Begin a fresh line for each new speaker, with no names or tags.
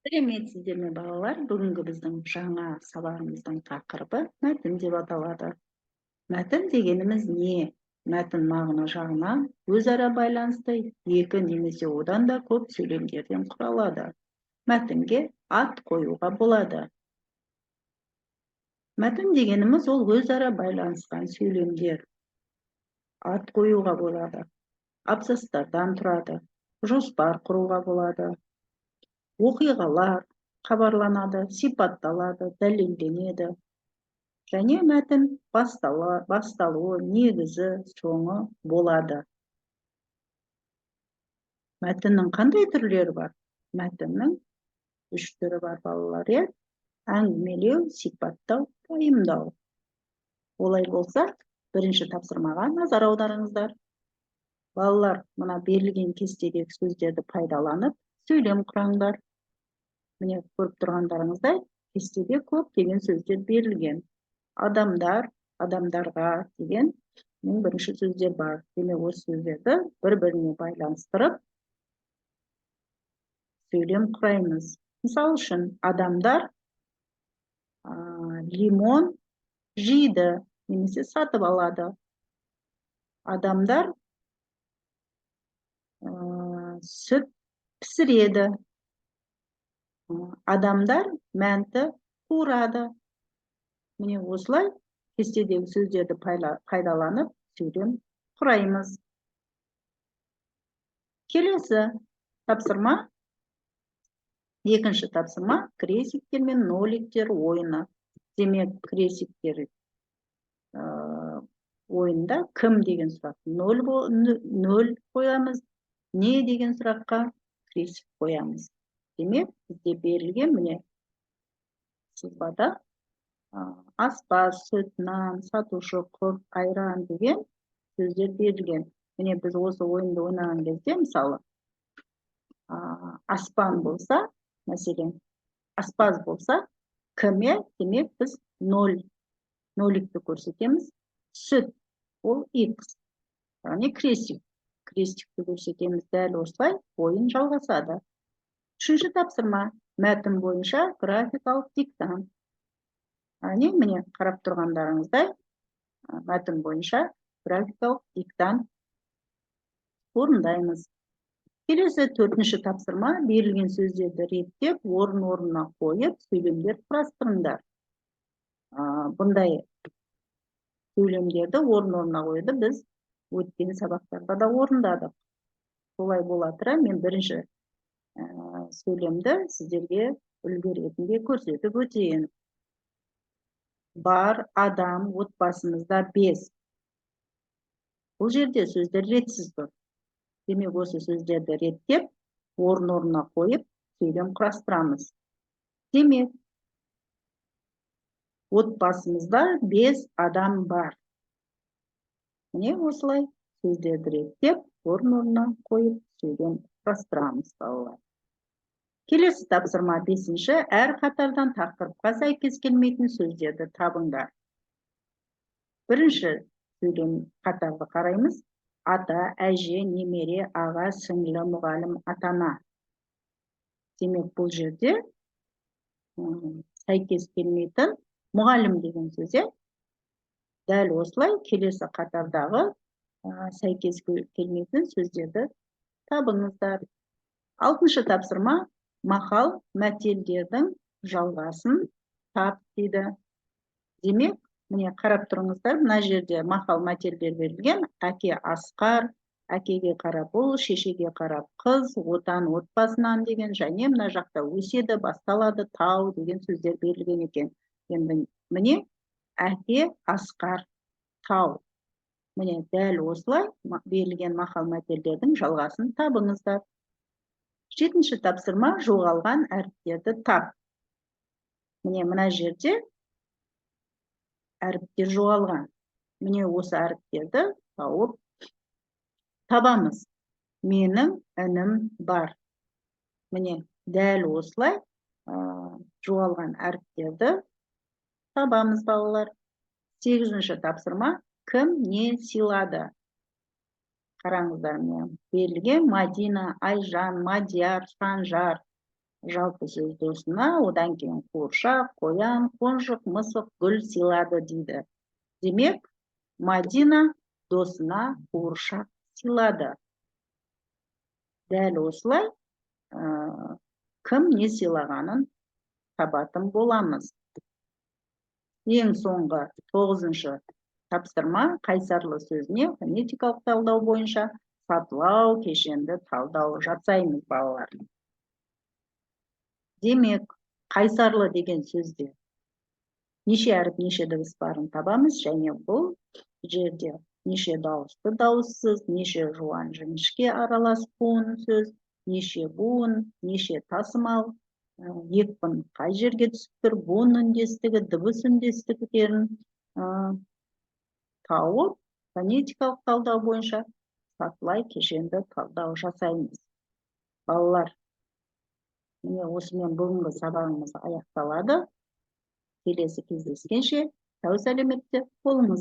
Сәлеметсіздер ме балалар? Бүгінгі біздің жаңа сабағымыздың тақырыбы мәтін деп аталады. Мәтін дегеніміз не? Мәтін мағына жағынан өзара байланысты екі немесе одан да көп сөйлемдерден құралады. Мәтінге ат қоюға болады. Мәтін дегеніміз ол өзара байланысқан сөйлемдер. Ат қоюға болады. Абзацтардан тұрады. Жоспар құруға болады. Оқиғалар хабарланады, сипатталады, дәлелденеді. Және мәтін басталуы, негізі, соңы болады. Мәтіннің қандай түрлері бар? Мәтіннің 3 түрі бар балалар, иә? Әңгімелеу, сипаттау, пайымдау. Олай болса, бірінші тапсырмаға назар аударыңыздар. Балалар, мына берілген кестедегі сөздерді пайдаланып, сөйлем құраңдар. Міне көріп тұрғандарыңыздай, кестеде көптеген сөздер берілген. Адамдар, адамдарға деген бірінші сөздер бар. Демек, осы сөздерді бір-біріне байланыстырып, сөйлем құраймыз. Мысал үшін, адамдар лимон жейді, немесе сатып алады. Адамдар сүт пісіреді. Адамдар мәнті қуырады. Міне осылай кестедегі сөздерді пайдаланып сөйлем құраймыз. Келесі тапсырма, екінші тапсырма, крестиктер мен ноликтер ойыны. Демек, крестиктер ойында кім деген сұрақ 0 қоямыз, не деген сұраққа крестик қоямыз. Демек, бізде берілген міне сызбада аспаз, сүт, нан, сатушы, құрт, айран деген сөздер берілген. Міне біз осы ойынды ойнаған кезде, мысалы, аспан болса, мәселен, аспаз болса, кіме, демек біз 0-ті көрсетеміз. Сүт, ол X. Яғни крестикті көрсетеміз. Дәл осылай ойын жалғасады. Үшінші тапсырма, мәтін бойынша графикалық диктант. Міне қарап тұрғандарыңыздай, мәтін бойынша графикалық диктант орындаймыз. Келесі төртінші тапсырма, берілген сөздерді реттеп, орын-орнына қойып, сөйлемдер құрастырыңдар. Бұндай сөйлемдерді орын-орнына қойды біз өткен сабақтарда да орындадық. Солай бола тұра, мен бірінші сөйлемді сіздерге үлгі ретінде көрсетіп өтейін. Бар адам отбасымызда 5. Бұл жерде сөздер ретсіз тұр. Демек, осы сөздерді реттеп, орын-орнына қойып, сөйлем құрастырамыз. Демек, отбасымызда 5 адам бар. Міне осылай сөздерді реттеп, орын-орнына қойып, сөйлем құрастырамыз, балалар. Келесі тапсырма 5-ші, әр қатардан тақырыпқа сәйкес келмейтін сөздерді табыңдар. Бірінші сөйлем қатарды қараймыз. Ата, әже, немере, аға, сіңлі, мұғалім, атана. Демек, бұл жерде сәйкес келмейтін мұғалім деген сөз. Дәл осылай келесі қатардағы сәйкес келмейтін сөздерді табыңыздар. 6-шы тапсырма, мақал мәтелдердің жалғасын тап дейді. Демек, міне қарап тұрыңыздар, мына жерде мақал мәтелдер берілген. Әке асқар, әкеге қарап ұл, шешеге қарап қыз, отан отбасынан деген, және мына жақта өседі, басталады, тау деген сөздер берілген екен. Енді міне әке асқар, тау. Міне дәл осылай берілген мақал мәтелдердің жалғасын табыңыздар. 7-ші тапсырма, жоғалған әріптерді тап. Міне мына жерде әріптер жоғалған. Міне осы әріптерді тауып табамыз. Менің інім бар. Міне дәл осылай жоғалған әріптерді табамыз, балалар. 8-ші тапсырма, кім не сыйлады? Қараңыздар, мен берілген Мадина, Айжан, Мадияр, Санжар. жалпы сөз досына, одан кейін қуыршақ, қоян, қонжық, мысық, гүл сыйлады дейді. Демек, Мадина досына қуыршақ сыйлады. Дәл осылай кім не сыйлағанын табатын боламыз. Ең соңғы 9-шы тапсырма қайсарлы сөзіне фонетикалық талдау бойынша сатылау кешенді талдау жасаймыз, балалар. Демек, қайсарлы деген сөзде неше әріп, неше дыбыс барын табамыз, және бұл жерде неше дауысты, дауыссыз, неше жуан жіңішке аралас буын сөз, неше буын, неше тасымал, екпін қай жерге түсіп тұр, буын үндестігі, дыбыс үндестіктерін тауып, фонетикалық талдау бойынша сатылай кешенді талдау жасаймыз. Балалар, міне осымен бүгінгі сабағымыз аяқталады. Келесі кездескенше сау сәлеметте болыңыз.